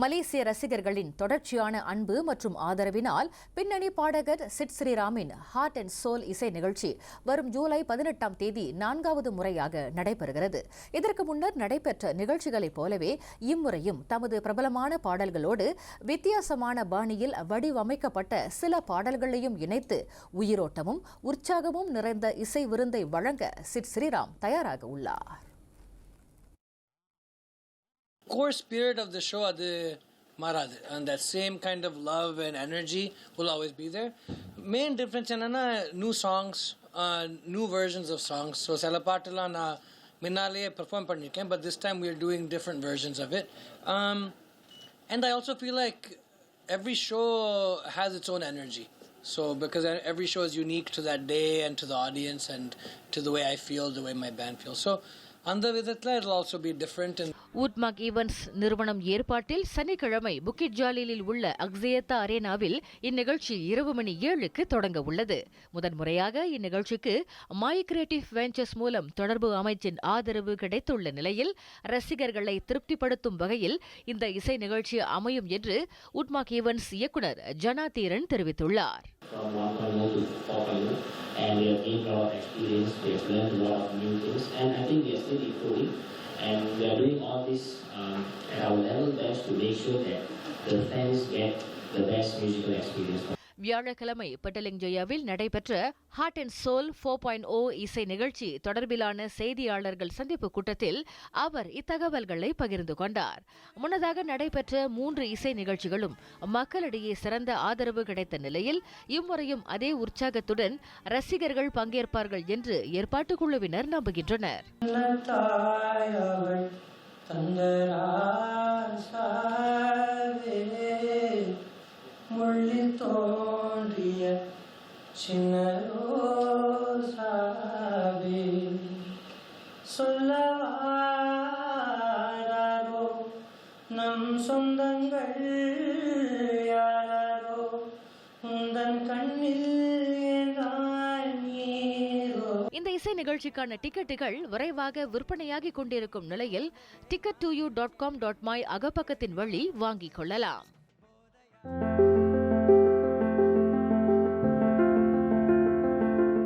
மலேசிய ரசிகர்களின் தொடர்ச்சியான அன்பு மற்றும் ஆதரவினால் பின்னணி பாடகர் சிட் ஸ்ரீராமின் ஹார்ட் அண்ட் சோல் இசை நிகழ்ச்சி வரும் ஜூலை 18ஆம் தேதி 4வது முறையாக நடைபெறுகிறது. இதற்கு முன்னர் நடைபெற்ற நிகழ்ச்சிகளைப் போலவே இம்முறையும் தமது பிரபலமான பாடல்களோடு வித்தியாசமான பாணியில் வடிவமைக்கப்பட்ட சில பாடல்களையும் இணைத்து உயிரோட்டமும் உற்சாகமும் நிறைந்த இசை விருந்தை வழங்க சிட் ஸ்ரீராம் தயாராக உள்ளார். Core spirit of the show adu maradu, and that same kind of love and energy will always be there. Main difference enna new songs, new versions of songs. So selapaatala na minnale perform panniruken, but this time we are doing different versions of it. And I also feel like every show has its own energy. So because every show is unique to that day and to the audience and to the way I feel, the way my band feels. So அந்த விதத்தில் it will also be different. உட்மாக் events நிறுவனம் ஏற்பாட்டில் சனிக்கிழமை புக்கிட் ஜாலிலில் உள்ள அக்ஸியத்தா அரேனாவில் இந்நிகழ்ச்சி இரவு மணி 7க்கு தொடங்க உள்ளது. முதன்முறையாக இந்நிகழ்ச்சிக்கு மை கிரியேட்டிவ் வெஞ்சர்ஸ் மூலம் தொடர்பு அமைச்சின் ஆதரவு கிடைத்துள்ள நிலையில் ரசிகர்களை திருப்திப்படுத்தும் வகையில் இந்த இசை நிகழ்ச்சி அமையும் என்று உட்மாக் ஈவென்ட்ஸ் இயக்குனர் ஜனாதீரன் தெரிவித்துள்ளார். And we have gained a lot of experience, we have learned a lot of new things, and I think we are still improving, and we are doing all this at our level best to make sure that the fans get the best musical experience. வியாழக்கிழமை பட்டலிங்ஜயாவில் நடைபெற்ற heart and soul 4.0 இசை நிகழ்ச்சி தொடர்பிலான செய்தியாளர்கள் சந்திப்பு கூட்டத்தில் அவர் இத்தகவல்களை பகிர்ந்து கொண்டார். முன்னதாக நடைபெற்ற 3 இசை நிகழ்ச்சிகளும் மக்களிடையே சிறந்த ஆதரவு கிடைத்த நிலையில் இம்முறையும் அதே உற்சாகத்துடன் ரசிகர்கள் பங்கேற்பார்கள் என்று ஏற்பாட்டுக் குழுவினர் நம்புகின்றனர். தோன்றிய சின்ன ரோசாவே சொல்லவாரோ நம் சொந்தங்கள் யாரோ உந்தன் கண்ணில். இந்த இசை நிகழ்ச்சிக்கான டிக்கெட்டுகள் விரைவாக விற்பனையாகிக் கொண்டிருக்கும் நிலையில் ticket2u.com.my அகப்பக்கத்தின் வழி வாங்கிக் கொள்ளலாம்.